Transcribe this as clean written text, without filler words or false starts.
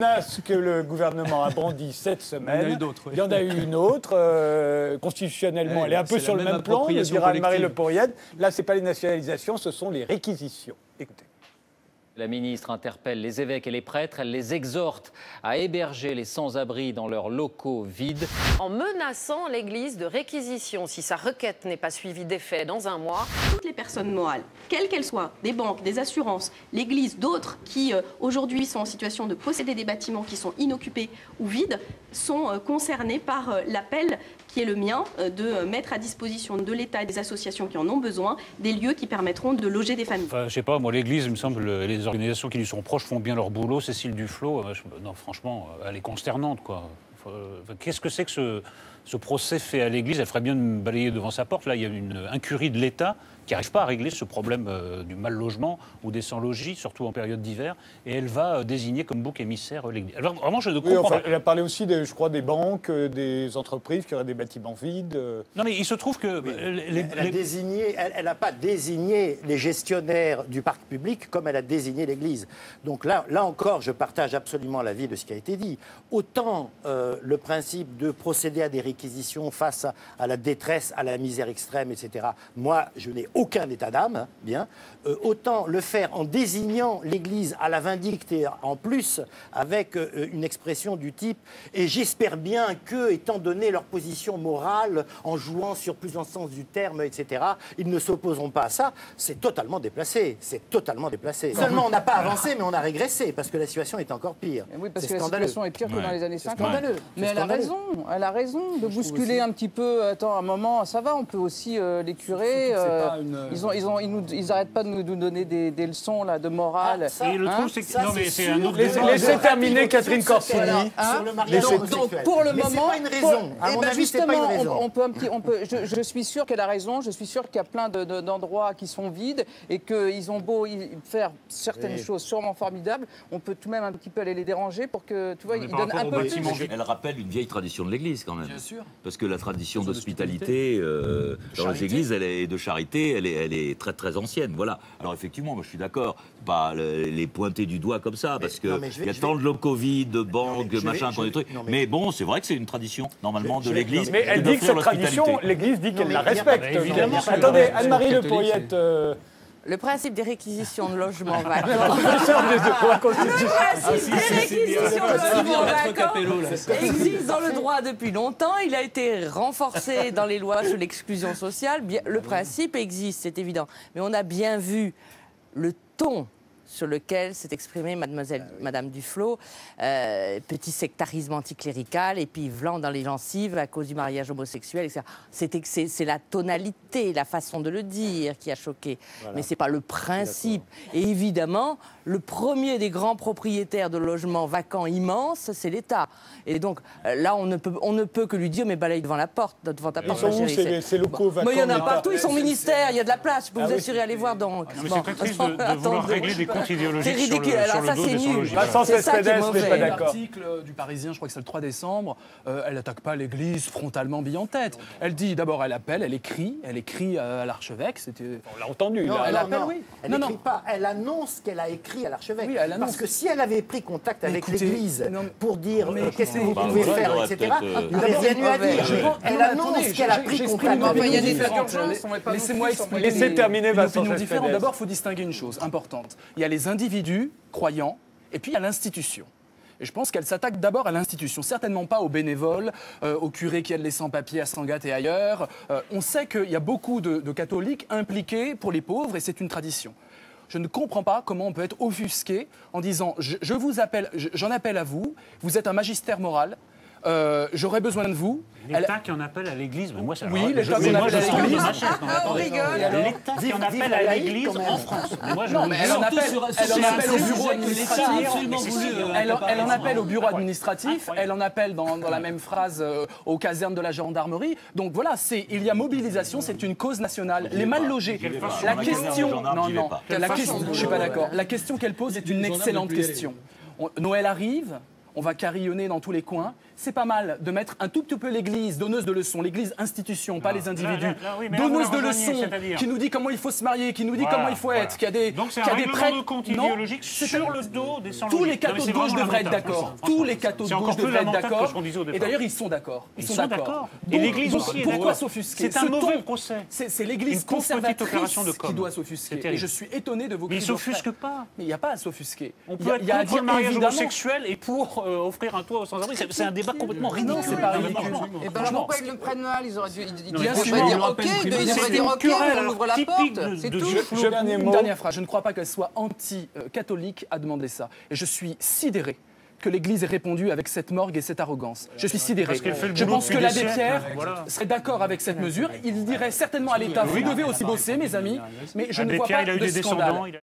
Ce que le gouvernement a brandi cette semaine, il y en a eu une autre. Constitutionnellement, elle est un peu sur le même plan, le dira Anne-Marie Le Poirier. Là, ce n'est pas les nationalisations, ce sont les réquisitions. Écoutez. La ministre interpelle les évêques et les prêtres. Elle les exhorte à héberger les sans-abri dans leurs locaux vides. En menaçant l'Église de réquisition si sa requête n'est pas suivie d'effet dans un mois. Toutes les personnes morales, quelles qu'elles soient, des banques, des assurances, l'Église, d'autres qui aujourd'hui sont en situation de posséder des bâtiments qui sont inoccupés ou vides, sont concernées par l'appel qui est le mien de mettre à disposition de l'État et des associations qui en ont besoin des lieux qui permettront de loger des familles. Enfin, je sais pas, moi l'Église, il me semble, les organisations qui lui sont proches font bien leur boulot. Cécile Duflot, non, franchement, elle est consternante, quoi. Qu'est-ce que c'est que ce procès fait à l'Église? Elle ferait bien de me balayer devant sa porte. Là, il y a une incurie de l'État qui n'arrive pas à régler ce problème du mal logement ou des sans-logis, surtout en période d'hiver, et elle va désigner comme bouc émissaire l'Église. Alors, vraiment, je ne comprends pas. Elle a parlé aussi, je crois, des banques, des entreprises qui auraient des bâtiments vides. Non, mais il se trouve que... Elle n'a pas désigné les gestionnaires du parc public comme elle a désigné l'Église. Donc là encore, je partage absolument l'avis de ce qui a été dit. Autant le principe de procéder à des réquisitions face à la détresse, à la misère extrême, etc. Moi, je n'ai aucun état d'âme, bien. Autant le faire en désignant l'Église à la vindicte et en plus avec une expression du type « et j'espère bien que, étant donné leur position morale, en jouant sur plusieurs sens du terme, etc., ils ne s'opposeront pas à ça », c'est totalement déplacé. C'est totalement déplacé. Seulement, on n'a pas avancé, mais on a régressé, parce que la situation est encore pire. Oui, parce que la situation est pire que dans les années 50. Scandaleux. Mais elle a raison de bousculer un petit peu. Attends, un moment, ça va, on peut aussi les curés... Ils n'arrêtent pas de nous donner des leçons là, de morale. Et le truc, c'est que... Non, mais c'est un autre... Laissez terminer Catherine Corsini. Donc, pour le moment... Mais c'est pas une raison. À mon avis, c'est pas une raison. Je suis sûr qu'elle a raison. Je suis sûr qu'il y a plein d'endroits qui sont vides et qu'ils ont beau faire certaines choses sûrement formidables, on peut tout de même un petit peu aller les déranger pour que, tu vois, ils donnent un peu plus. Elle rappelle une vieille tradition de l'Église, quand même. Bien sûr. Parce que la tradition d'hospitalité dans les églises et de charité, elle est très très ancienne. Voilà. Alors effectivement, moi je suis d'accord, pas les pointer du doigt comme ça, parce qu'il y a tant de locaux vides, de banques, machin, des trucs. Mais bon, c'est vrai que c'est une tradition, normalement, de l'Église. Mais elle dit que cette tradition, l'Église dit qu'elle la respecte. Évidemment. Attendez, Anne-Marie Le Poirier. Le principe des réquisitions de logements vacants. Le principe des réquisitions de logements vacants existe dans le droit depuis longtemps. Il a été renforcé dans les lois sur l'exclusion sociale. Le principe existe, c'est évident. Mais on a bien vu le ton sur lequel s'est exprimée Madame Duflot, petit sectarisme anticlérical, et puis vlan dans les gencives à cause du mariage homosexuel, etc. C'est la tonalité, la façon de le dire qui a choqué. Voilà. Mais ce n'est pas le principe. Et évidemment, le premier des grands propriétaires de logements vacants immenses, c'est l'État. Et donc là, on ne peut que lui dire, mais balaye devant la porte, devant ta porte, ma chérie. Ces locaux vacants. Mais il y en a partout, ils sont ministères, il y a de la place, je peux vous assurer, allez voir donc. Mais c'est très triste de vouloir régler des comptes idéologiques sur le dos des sans-logis. C'est ça qui est mauvais. L'article du Parisien, je crois que c'est le 3 décembre, elle n'attaque pas l'Église frontalement, bille en tête. Elle dit d'abord, elle appelle, elle écrit à l'archevêque. On l'a entendu. Non, elle appelle, oui. Elle n'écrit pas, elle annonce qu'elle a écrit à l'archevêque. Oui, parce que si elle avait pris contact avec l'Église pour dire qu'est-ce que vous pouvez faire, etc., il n'aurait rien eu à dire. Elle annonce qu'elle a pris contact avec l'Église. Laissez-moi expliquer. Laissez terminer Vincent Cespedes. D'abord, il faut distinguer une chose importante. Il y a les individus croyants et puis il y a l'institution. Et je pense qu'elle s'attaque d'abord à l'institution, certainement pas aux bénévoles, aux curés qui aident les sans-papiers à Sangatte et ailleurs. On sait qu'il y a beaucoup de catholiques impliqués pour les pauvres et c'est une tradition. Je ne comprends pas comment on peut être offusqué en disant j'en appelle à vous, vous êtes un magistère moral. J'aurais besoin de vous. L'État qui en appelle à l'Église, mais moi ça. Oui, l'État qui en appelle à l'Église. On rigole. L'État qui en appelle à l'Église en France. Non, mais elle en appelle au bureau administratif. Elle en appelle au bureau administratif. Elle en appelle dans la même phrase aux casernes de la gendarmerie. Donc voilà, il y a mobilisation, c'est une cause nationale. Les mal logés. La question, je suis pas d'accord. La question qu'elle pose est une excellente question. Noël arrive. on va carillonner dans tous les coins. C'est pas mal de mettre un tout petit peu l'Église, donneuse de leçons, l'Église institution, pas les individus, donneuse de leçons, qui nous dit comment il faut se marier, qui nous dit comment il faut être, qui a des donc c'est un règlement de compte idéologique sur le dos des sans-logiques. Tous les cathos de gauche devraient être d'accord. Tous les cathos de gauche devraient être d'accord. Et d'ailleurs, ils sont d'accord. Ils sont d'accord. Et l'Église aussi. Pourquoi s'offusquer? C'est un mauvais procès. C'est l'Église conservatrice qui doit s'offusquer. Et je suis étonné de vos cris. Mais ils ne s'offusquent pas. Mais il n'y a pas à s'offusquer. On peut être contre le mariage homosexuel et pour offrir un toit aux sans-abri. C'est un débat complètement ridicule. C'est pas ridicule. Et ben pourquoi ils le prennent mal? Ils auraient dû bien sûr dire OK, ils devraient dire OK, on ouvre la porte. C'est tout. Une dernière phrase. Je ne crois pas qu'elle soit anti-catholique à demander ça. Et je suis sidéré que l'Église ait répondu avec cette morgue et cette arrogance. Je suis sidéré. Je pense que l'abbé Pierre serait d'accord avec cette mesure. Il dirait certainement à l'État, vous devez aussi bosser, mes amis, mais je ne vois pas de scandale.